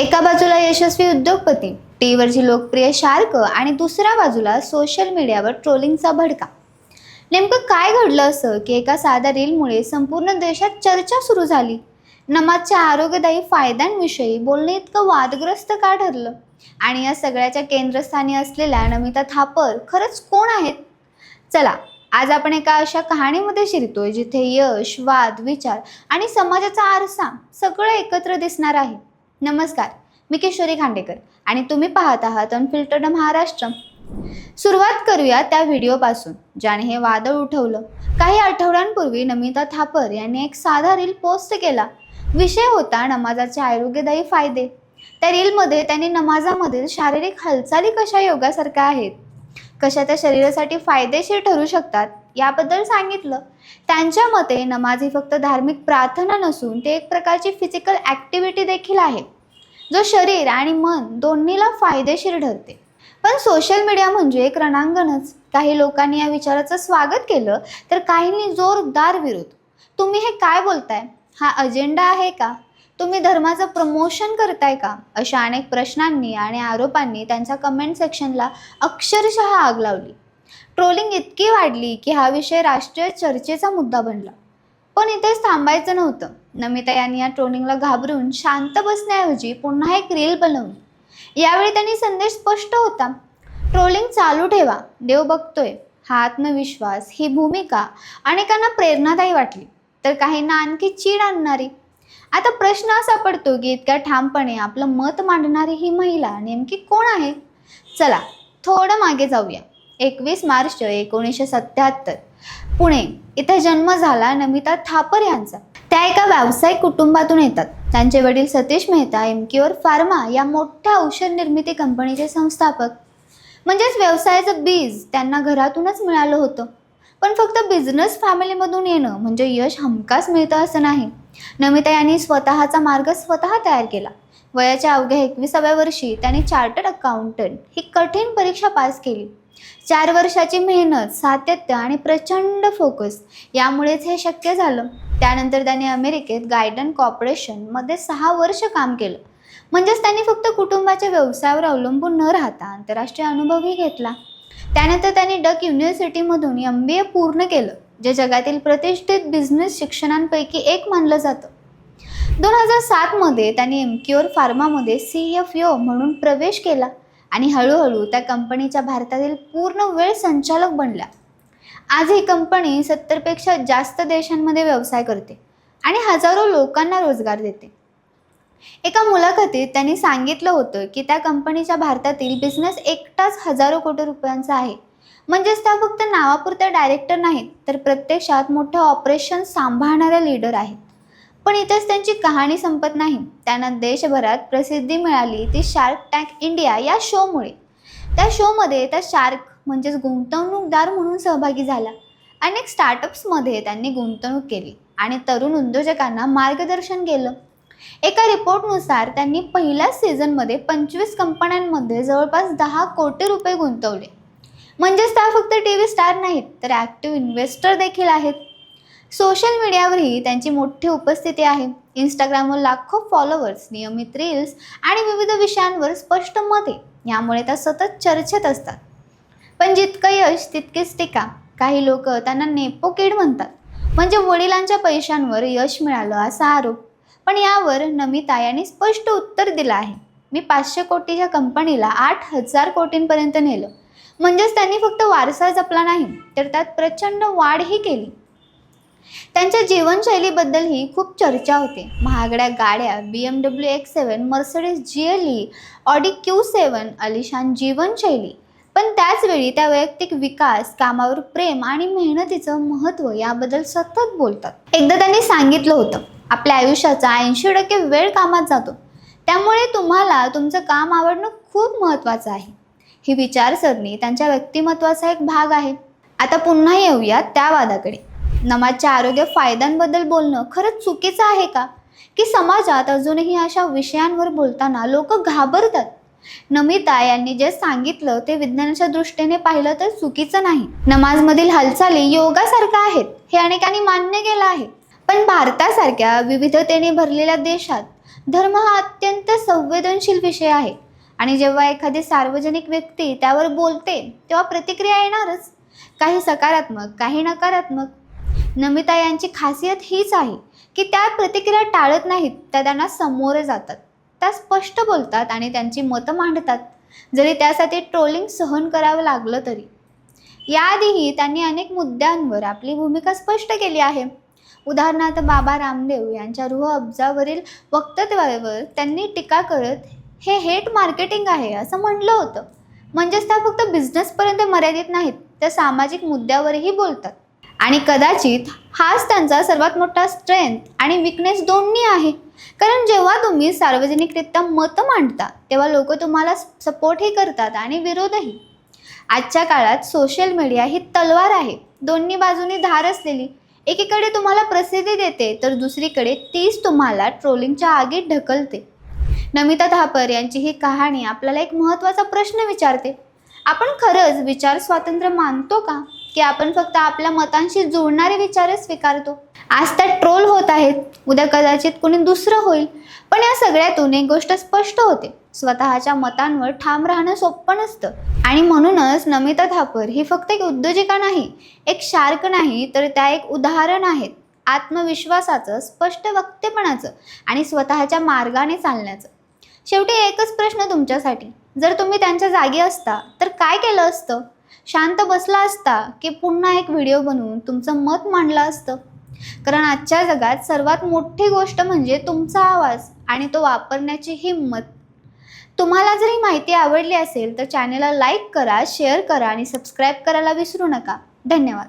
एका बाजूला यशस्वी उद्योगपती, टीव्हीवरची लोकप्रिय शार्क आणि दुसऱ्या बाजूला सोशल मीडियावर ट्रोलिंगचा भडका. नेमकं काय घडलं असं की एका साध्या रीलमुळे संपूर्ण देशात चर्चा सुरू झाली? नमाजच्या आरोग्यदायी फायद्यांविषयी बोलणे इतकं वादग्रस्त का ठरलं? आणि या सगळ्याच्या केंद्रस्थानी असलेल्या नमिता थापर खरंच कोण आहेत? चला, आज आपण एका अशा कहाणीमध्ये शिरतोय जिथे यश, वाद, विचार आणि समाजाचा आरसा सगळं एकत्र दिसणार आहे. नमस्कार, मी किशोरी खांडेकर आणि तुम्ही पाहत आहात अनफिल्टर्ड महाराष्ट्र. सुरुवात करूया त्या व्हिडिओपासून ज्याने हे वादळ उठवलं. काही आठवड्यांपूर्वी नमिता थापर यांनी एक साधा रील पोस्ट केला. विषय होता नमाजाचे आरोग्यदायी फायदे. त्या रीलमध्ये त्यांनी नमाजामधील शारीरिक हालचाली कशा योगासारख्या आहेत, कशा त्या शरीरासाठी फायदेशीर ठरू शकतात याबद्दल सांगितलं. त्यांच्या मते नमाज ही फक्त धार्मिक प्रार्थना नसून ते एक प्रकारची फिजिकल ॲक्टिव्हिटी देखील आहे, जो शरीर आणि मन दोन्हीला फायदेशीर ठरते. पण सोशल मीडिया म्हणजे एक रणांगणच. काही लोकांनी या विचाराचं स्वागत केलं तर काहींनी जोरदार विरोध. तुम्ही हे काय बोलताय? हा अजेंडा आहे का? तुम्ही धर्माचं प्रमोशन करताय का? अशा अनेक प्रश्नांनी आणि आरोपांनी त्यांच्या कमेंट सेक्शनला अक्षरशः आग लावली. ट्रोलिंग इतकी वाढली की हा विषय राष्ट्रीय चर्चेचा मुद्दा बनला. पण इथेच थांबायचं नव्हतं. नमिता यांनी या ट्रोलिंगला घाबरून शांत बसण्याऐवजी पुन्हा एक रील बनवली. यावेळी त्यांनी संदेश स्पष्ट होता: ट्रोलिंग चालू ठेवा, देव बघतोय. हा आत्मविश्वास, ही भूमिका अनेकांना प्रेरणादायी वाटली, तर काहींना आणखी चीड आणणारी. आता प्रश्न असा पडतो की इतक्या ठामपणे आपलं मत मांडणारी ही महिला नेमकी कोण आहे? चला थोडं मागे जाऊया. 21 मार्च 1977 पुणे इथे जन्म झाला नमिता थापर यांचा. त्या एका व्यावसायिक कुटुंबातून येतात. त्यांचे वडील सतीश मेहता एमक्यूर फार्मा या मोठ्या औषध निर्मिती कंपनीचे संस्थापक. म्हणजेच व्यवसायाचं बीज त्यांना घरातूनच मिळालं होतं. पण फक्त बिझनेस फॅमिलीमधून येणं म्हणजे यश हमखास मिळतं असं नाही. नमिता यांनी स्वतःचा मार्ग स्वतः तयार केला. वयाच्या अवघ्या 21व्या वर्षी त्यांनी चार्टर्ड अकाउंटंट ही कठीण परीक्षा पास केली. 4 वर्षाची मेहनत, सातत्य आणि प्रचंड फोकस यामुळेच हे शक्य झालं. त्यानंतर त्यांनी अमेरिकेत गायडन कॉर्पोरेशनमध्ये 6 वर्ष काम केलं. म्हणजेच त्यांनी फक्त कुटुंबाच्या व्यवसायावर अवलंबून न राहता आंतरराष्ट्रीय अनुभवही घेतला. त्यानंतर त्यांनी डक युनिव्हर्सिटीमधून MBA पूर्ण केलं, जे जगातील प्रतिष्ठित बिझनेस शिक्षणांपैकी एक मानलं जातं. 2007 मध्ये त्यांनी एमक्यूर फार्मामध्ये CFO म्हणून प्रवेश केला आणि हळूहळू त्या कंपनीच्या भारतातील पूर्ण वेळ संचालक बनल्या. आज ही कंपनी 70 पेक्षा जास्त देशांमध्ये व्यवसाय करते आणि हजारो लोकांना रोजगार देते. एका मुलाखतीत त्यांनी सांगितलं होतं की त्या कंपनीच्या भारतातील बिझनेस एकटाच हजारो कोटी रुपयांचा आहे. म्हणजेच त्या फक्त नावापुरत्या डायरेक्टर नाहीत, तर प्रत्यक्षात मोठे ऑपरेशन सांभाळणाऱ्या लीडर आहेत. पण इथेच त्यांची कहाणी संपत नाही. त्यांना देशभरात प्रसिद्धी मिळाली ती शार्क टँक इंडिया या शोमुळे. त्या शोमध्ये त्या शार्क म्हणजेच गुंतवणूकदार म्हणून सहभागी झाला. अनेक स्टार्टअप्समध्ये त्यांनी गुंतवणूक केली आणि तरुण उद्योजकांना मार्गदर्शन केलं. एका रिपोर्टनुसार त्यांनी पहिल्याच सीझनमध्ये 25 कंपन्यांमध्ये जवळपास 10 कोटी रुपये गुंतवले. म्हणजेच त्या फक्त TV स्टार नाहीत, तर ॲक्टिव्ह इन्व्हेस्टर देखील आहेत. सोशल मीडियावरही त्यांची मोठी उपस्थिती आहे. इंस्टाग्रामवर लाखो फॉलोअर्स, नियमित रील्स आणि विविध विषयांवर स्पष्ट मते यामुळे त्या सतत चर्चेत असतात. पण जितकं यश तितकीच टीका. काही लोक त्यांना नेपो किड म्हणतात, म्हणजे वडिलांच्या पैशांवर यश मिळालं असा आरोप. पण यावर नमिता यांनी स्पष्ट उत्तर दिलं आहे: मी 500 कोटीच्या कंपनीला 8,000 कोटींपर्यंत नेलं. म्हणजेच त्यांनी फक्त वारसा जपला नाही, तर त्यात प्रचंड वाढही केली. त्यांच्या जीवनशैलीबद्दलही खूप चर्चा होते. महागड्या गाड्या, BMW X7, Mercedes GLE, Audi Q7, आलिशान जीवनशैली. पण त्याचवेळी त्या वैयक्तिक विकास, कामावर प्रेम आणि मेहनतीचं महत्त्व याबद्दल सतत बोलतात. एकदा त्यांनी सांगितलं होतं, आपल्या आयुष्याचा 80% वेळ कामात जातो, त्यामुळे तुम्हाला तुमचं काम आवडणं खूप महत्त्वाचं आहे. ही विचारसरणी त्यांच्या व्यक्तिमत्वाचा एक भाग आहे. आता पुन्हा येऊया त्या वादाकडे. नमाजच्या आरोग्य फायद्यांबद्दल बोलणं खरंच चुकीचं आहे का? की समाजात अजूनही अशा विषयांवर बोलताना लोक घाबरतात? नमिता यांनी जे सांगितलं ते विज्ञानाच्या दृष्टीने पाहिलं तर चुकीचं नाही. नमाजमधील हालचाली योगासारख्या आहेत हे अनेकांनी मान्य केलं आहे. पण भारतासारख्या विविधतेने भरलेल्या देशात धर्म हा अत्यंत संवेदनशील विषय आहे आणि जेव्हा एखादी सार्वजनिक व्यक्ती त्यावर बोलते तेव्हा प्रतिक्रिया येणारच, काही सकारात्मक काही नकारात्मक. नमिता यांची खासियत हीच आहे की त्या प्रतिक्रिया टाळत नाहीत, त्या त्यांना सामोरे जातात, त्या स्पष्ट बोलतात आणि त्यांची मतं मांडतात, जरी त्यासाठी ट्रोलिंग सहन करावं लागलं तरी. याआधीही त्यांनी अनेक मुद्द्यांवर आपली भूमिका स्पष्ट केली आहे. उदाहरणार्थ बाबा रामदेव यांच्या रूह अफजावरील वक्तव्यावर त्यांनी टीका करत हे हेट मार्केटिंग आहे असं म्हटलं होतं. म्हणजेच त्या फक्त बिझनेसपर्यंत मर्यादित नाहीत, त्या सामाजिक मुद्द्यावरही बोलतात. आणि कदाचित हाच त्यांचा सर्वात मोठा स्ट्रेंथ आणि विकनेस दोन्ही आहे. कारण जेव्हा तुम्ही सार्वजनिकरित्या मतं मांडता तेव्हा लोक तुम्हाला सपोर्टही करतात आणि विरोधही. आजच्या काळात सोशल मीडिया ही तलवार आहे, दोन्ही बाजूनी धार असलेली. एकीकडे तुम्हाला प्रसिद्धी देते तर दुसरीकडे तीच तुम्हाला ट्रोलिंगच्या आगीत ढकलते. नमिता थापर यांची ही कहाणी आपल्याला एक महत्त्वाचा प्रश्न विचारते. आपण खरंच विचार स्वातंत्र्य मानतो का, की आपण फक्त आपल्या मतांशी जुळणारे विचारच स्वीकारतो? आज त्या ट्रोल होत आहेत, उद्या कदाचित कोणी दुसरं होईल. पण या सगळ्यातून एक गोष्ट स्पष्ट होते, स्वतःच्या मतांवर ठाम राहणं सोपं नसतं. आणि म्हणूनच नमिता थापर ही फक्त एक उद्योजिका नाही, एक शार्क नाही, तर त्या एक उदाहरण आहेत आत्मविश्वासाचं, स्पष्ट वक्तेपणाचं आणि स्वतःच्या मार्गाने चालण्याचं. शेवटी एकच प्रश्न तुमच्यासाठी, जर तुम्ही त्यांच्या जागी असता तर काय केलं असतं? शांत बसला असता की पुन्हा एक व्हिडिओ बनवून तुमचं मत मांडलं असतं? कारण आजच्या जगात सर्वात मोठी गोष्ट म्हणजे तुमचा आवाज आणि तो वापरण्याची हिंमत. तुम्हाला जर ही माहिती आवडली असेल तर चॅनलला लाईक करा, शेअर करा आणि सबस्क्राईब करायला विसरू नका. धन्यवाद.